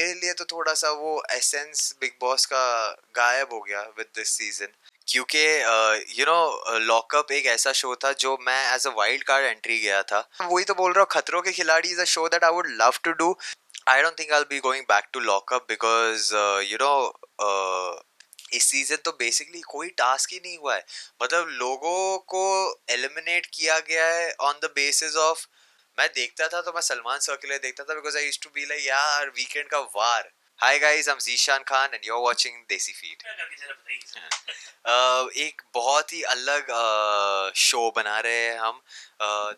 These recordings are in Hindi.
मेरे लिए तो थोड़ा सा वो एसेंस बिग बॉस का गायब हो गया विद दिस सीजन, क्योंकि लॉकअप एक ऐसा शो था जो मैं as a wild card entry गया था। वही तो बोल रहा हूँ, खतरों के खिलाड़ी is a show that I would love to do. I don't think I will be going back to lockup because इस सीजन तो बेसिकली कोई टास्क ही नहीं हुआ है। मतलब लोगों को एलिमिनेट किया गया है ऑन द बेसिस ऑफ, मैं देखता था तो मैं सलमान सर के लिए देखता था because I used to be like यार वीकेंड का वार। Hi guys, I am Zeeshan Khan and you are watching Desi feed. एक बहुत ही अलग शो बना रहे हैं हम।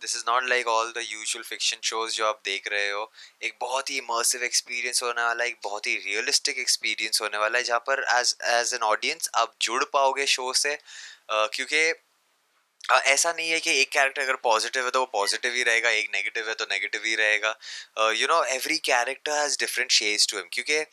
This is not like all the usual fiction shows जो आप देख रहे हो। एक बहुत ही इमर्सिव एक्सपीरियंस होने वाला है, एक बहुत ही रियलिस्टिक एक्सपीरियंस होने वाला है, जहाँ पर एज एज एन ऑडियंस आप जुड़ पाओगे शो से। क्योंकि ऐसा नहीं है कि एक कैरेक्टर अगर पॉजिटिव है तो वो पॉजिटिव ही रहेगा, एक नेगेटिव है तो नेगेटिव ही रहेगा। Every character has different shades to him. क्योंकि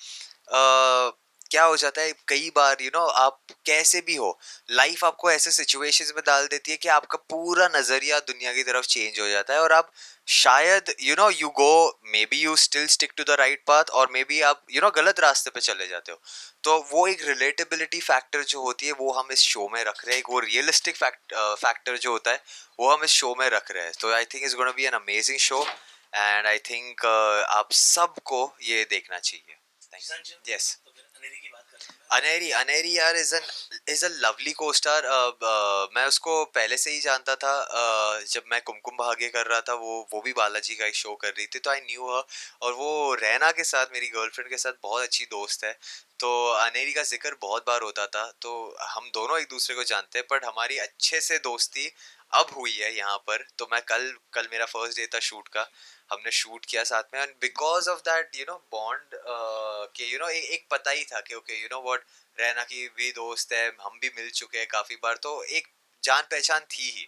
क्या हो जाता है कई बार आप कैसे भी हो, लाइफ आपको ऐसे सिचुएशंस में डाल देती है कि आपका पूरा नजरिया दुनिया की तरफ चेंज हो जाता है, और आप शायद you go, maybe you still stick to the right path, और मे बी आप गलत रास्ते पे चले जाते हो। तो वो एक रिलेटेबिलिटी फैक्टर जो होती है वो हम इस शो में रख रहे हैं, एक वो रियलिस्टिक फैक्टर जो होता है वो हम इस शो में रख रहे हैं। तो I think it's gonna be an amazing show, and I think आप सबको ये देखना चाहिए। यस, अनेरी यार इज अ लवली को स्टार। मैं उसको पहले से ही जानता था। जब मैं कुमकुम भाग्य कर रहा था, वो भी बालाजी का एक शो कर रही थी, तो आई न्यू हर। और वो रैना के साथ, मेरी गर्लफ्रेंड के साथ बहुत अच्छी दोस्त है, तो अनेरी का जिक्र बहुत बार होता था। तो हम दोनों एक दूसरे को जानते हैं, बट हमारी अच्छे से दोस्ती अब हुई है यहाँ पर। तो मैं कल मेरा फर्स्ट डे था शूट का, हमने शूट किया साथ में, and because of that bond के एक पता ही था कि ओके व्हाट, रहना की भी दोस्त है, हम भी मिल चुके हैं काफी बार, तो एक जान पहचान थी ही।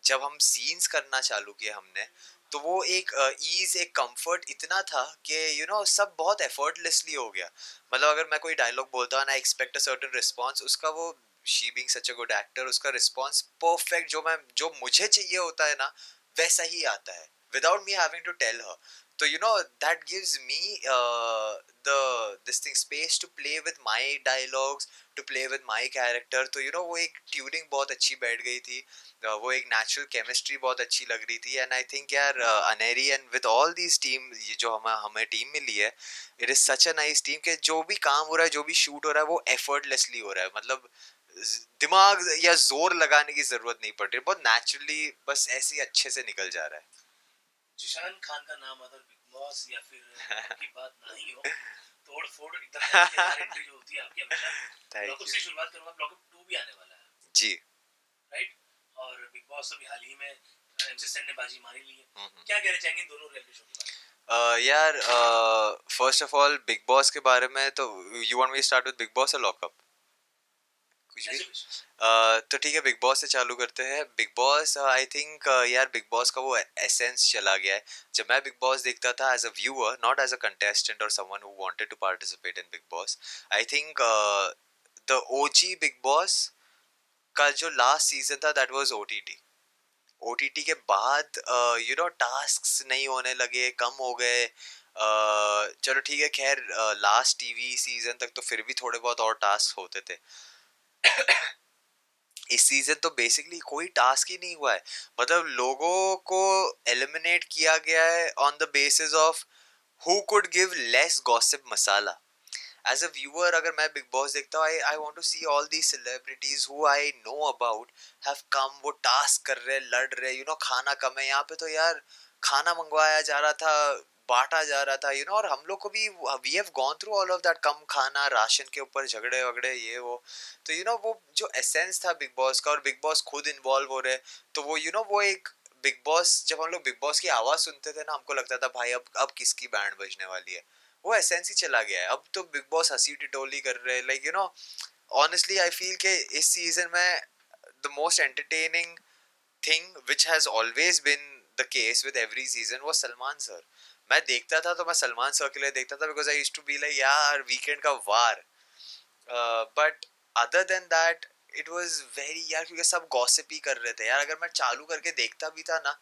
जब हम सीन्स करना चालू किए हमने, तो वो एक ईज, एक कंफर्ट इतना था कि सब बहुत एफर्टलेसली हो गया। मतलब अगर मैं कोई डायलॉग बोलता हूँ, I expect a certain response, उसका वो she being such a good actor, उसका रिस्पॉन्स परफेक्ट जो मुझे चाहिए होता है ना, वैसा ही आता है without me having to tell her. So that gives me the this thing space to play with my dialogues, to play with my character. तो वो एक ट्यूनिंग बहुत अच्छी बैठ गई थी, वो एक नेचुरल केमिस्ट्री बहुत अच्छी लग रही थी। एंड आई थिंक यार Aneri and with all these team, जो हमें टीम मिली है, it is such a nice team कि जो भी काम हो रहा है, जो भी शूट हो रहा है, वो एफर्टलेसली हो रहा है। मतलब दिमाग या जोर लगाने की जरूरत नहीं पड़ रही, बहुत नेचुरली बस ऐसे ही अच्छे से निकल जा रहा है। जिशान खान का नाम अगर बिग बॉस या फिर आपकी बात नहीं हो, तोड़ फोड़ एकदम एंट्री जो होती है आपकी हमेशा। लॉकअप से शुरुआत करूंगा, लॉकअप 2 भी आने वाला है जी, राइट? और बिग बॉस अभी हाल ही में एमसी सेन ने बाजी मारी ली है। क्या कहना चाहेंगे दोनों रियलिटी शो के बारे में? यार first of all big boss के बारे में, तो you want me start with big boss और लॉकअप? कुछ भी। तो ठीक है, बिग बॉस से चालू करते हैं। बिग बॉस आई थिंक यार बिग बॉस का वो एसेंस चला गया है। जब मैं बिग बॉस देखता था as a viewer, not as a contestant और someone who wanted to participate in Bigg Boss, I think the OG Bigg Boss का जो लास्ट सीजन था दैट वाज ओटीटी। ओटीटी के बाद टास्क्स नहीं होने लगे, कम हो गए। चलो ठीक है, खैर लास्ट टीवी सीजन तक तो फिर भी थोड़े बहुत और टास्क होते थे। इस सीजन तो बेसिकली कोई टास्क ही नहीं हुआ है। मतलब लोगों को एलिमिनेट किया गया है on the basis of who could give less gossip masala. As a viewer अगर मैं बिग बॉस देखता हूँ, I want to see all the celebrities who I know about have come, वो टास्क कर रहे, लड़ रहे, खाना कम है यहाँ पे, तो यार खाना मंगवाया जा रहा था, बांटा जा रहा था, और हम लोग को भी we have gone through all of that, कम खाना, राशन के ऊपर झगड़े वगड़े, ये वो। तो वो जो एसेंस था बिग बॉस का, और बिग बॉस खुद इन्वॉल्व हो रहे, तो वो वो एक बिग बॉस, जब हम लोग बिग बॉस की आवाज सुनते थे ना, हमको लगता था भाई अब किसकी बैंड बजने वाली है। वो एसेंस ही चला गया है। अब तो बिग बॉस हंसी टिटोली कर रहे हैं, लाइक ऑनेस्टली आई फील के इस सीजन में the most entertaining thing which has always been the case with every season वो सलमान सर। मैं देखता था तो मैं सलमान सर के लिए देखता था, because I used to be like यार वीकेंड का वार। But other than that it was very यार, क्योंकि सब गॉसिप ही कर रहे थे यार। अगर मैं चालू करके देखता भी था ना,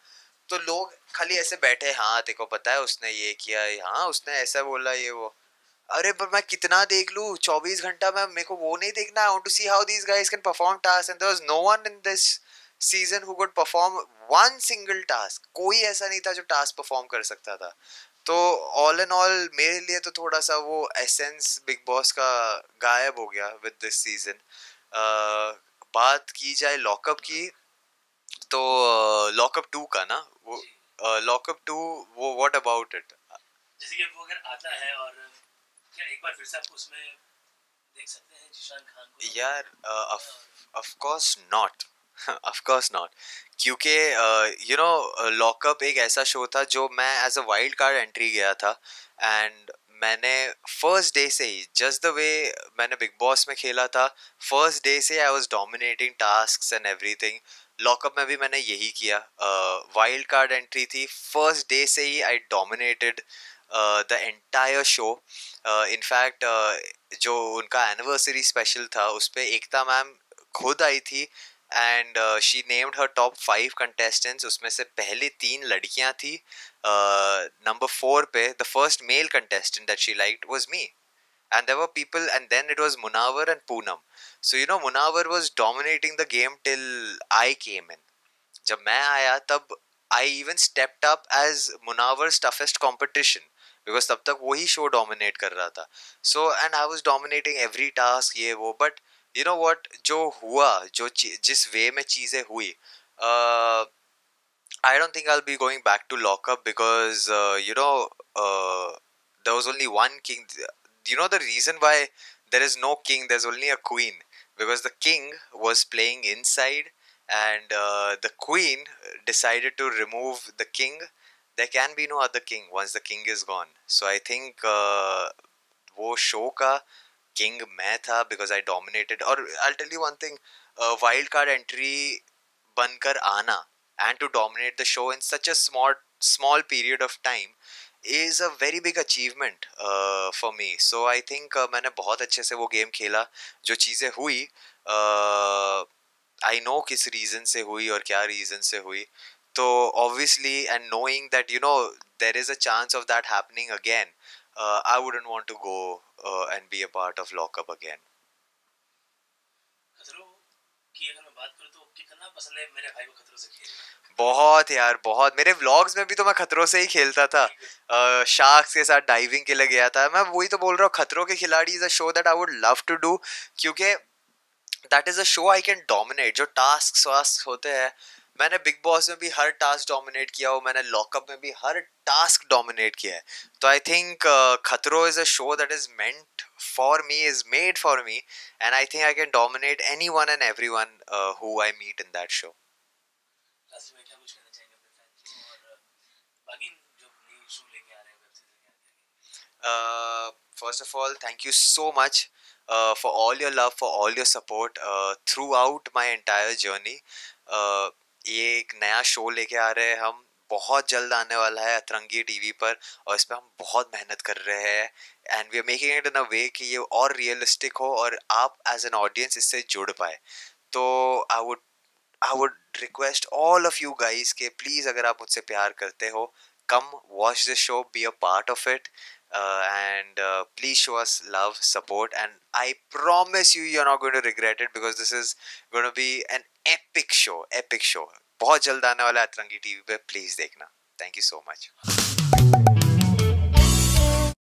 तो लोग खाली ऐसे बैठे, हाँ तेको पता है उसने ये किया, हाँ उसने ऐसा बोला ये वो। अरे पर मैं कितना देख लूं 24 घंटा में, मेरे को वो नहीं देखना। I want to see how these guys can perform task and there was no one in this season who could perform one single task. कोई ऐसा नहीं था जो टास्क परफॉर्म कर सकता था। तो ऑल इन ऑल मेरे लिए तो थोड़ा सा वो एसेंस बिग बॉस का गायब हो गया विद दिस सीजन। बात की जाए लॉकअप की, तो लॉकअप 2 का ना, वो लॉकअप 2, वो व्हाट अबाउट इट? जैसे कि वो अगर आता है और क्या एक बार फिर से आपको उसमें देख सकते हैं जिशान खान को? यार of course not, of course not, क्योंकि यू नो लॉकअप एक ऐसा शो था जो मैं as a wild card entry गया था। एंड मैंने फर्स्ट डे से ही, जस्ट द वे मैंने बिग बॉस में खेला था, फर्स्ट डे से I was dominating tasks and everything. Lockup में भी मैंने यही किया। वाइल्ड कार्ड एंट्री थी, फर्स्ट डे से ही I dominated the entire show. In fact जो उनका एनिवर्सरी स्पेशल था उस पे एकता मैम खुद आई थी and she named her top 5 contestants. उसमें से पहले 3 लड़कियां थी। नंबर 4 पे the first male contestant that she liked was me, and there were people, and then it was Munawar and Poonam. So you know Munawar was dominating the game till I came in. जब मैं आया तब I even stepped up as Munawar's toughest competition because तब तक वही शो डोमिनेट कर रहा था. So and I was dominating every task ये वो, but you know what, जो हुआ, जो जिस वे में चीजें हुई, I don't think I'll be going back to lockup because you know there was only one king. You know the reason why there is no king, there's only a queen, because the king was playing inside and the queen decided to remove the king. There can be no other king once the king is gone. So I think वो शो का किंग मैं था because I dominated. और I'll tell you one thing, wild card entry बनकर आना and to dominate the show in such a small period of time is a very big achievement for me. So I think मैंने बहुत अच्छे से वो गेम खेला। जो चीज़ें हुई I know किस रीज़न से हुई और क्या रीज़न से हुई। तो obviously and knowing that you know there is a chance of that happening again, I wouldn't want to go and be a part of lockup again. खतरों की अगर मैं बात करूं तो कितना पसंद है मेरे भाई को खतरों से खेलना? बहुत यार, बहुत। मेरे व्लॉग्स में भी तो मैं खतरों से ही खेलता था। शार्क्स के साथ डाइविंग के लिए गया था मैं। वही तो बोल रहा हूँ, खतरों के खिलाड़ी is a show that I would love to do, क्योंकि that is a show I can dominate. जो टास्क वास्क होते हैं, मैंने बिग बॉस में भी हर टास्क डोमिनेट किया हो, मैंने लॉकअप में भी हर टास्क डोमिनेट किया है। तो I think Khatron is a show that is meant for me, is made for me, and I think I can dominate anyone and everyone who I meet in that show. Last में क्या कुछ कहना चाहेंगे अपने फैंस को और बाकी जो नई शो लेके आ रहे हैं, वेब सीरीज क्या क्या? First of all, thank you so much for all your love, for all your support throughout my entire journey. ये एक नया शो लेके आ रहे हैं हम, बहुत जल्द आने वाला है अतरंगी टीवी पर, और इस पर हम बहुत मेहनत कर रहे हैं and we are making it in a way कि ये और रियलिस्टिक हो और आप एज एन ऑडियंस इससे जुड़ पाए। तो I would request all of you guys के please, अगर आप मुझसे प्यार करते हो, come watch the show, be a part of it, and please show us love, support, and I promise you you're not going to regret it because this is going to be an epic show, epic show. बहुत जल्द आने वाला है अतरंगी टीवी पे, please देखना. Thank you so much.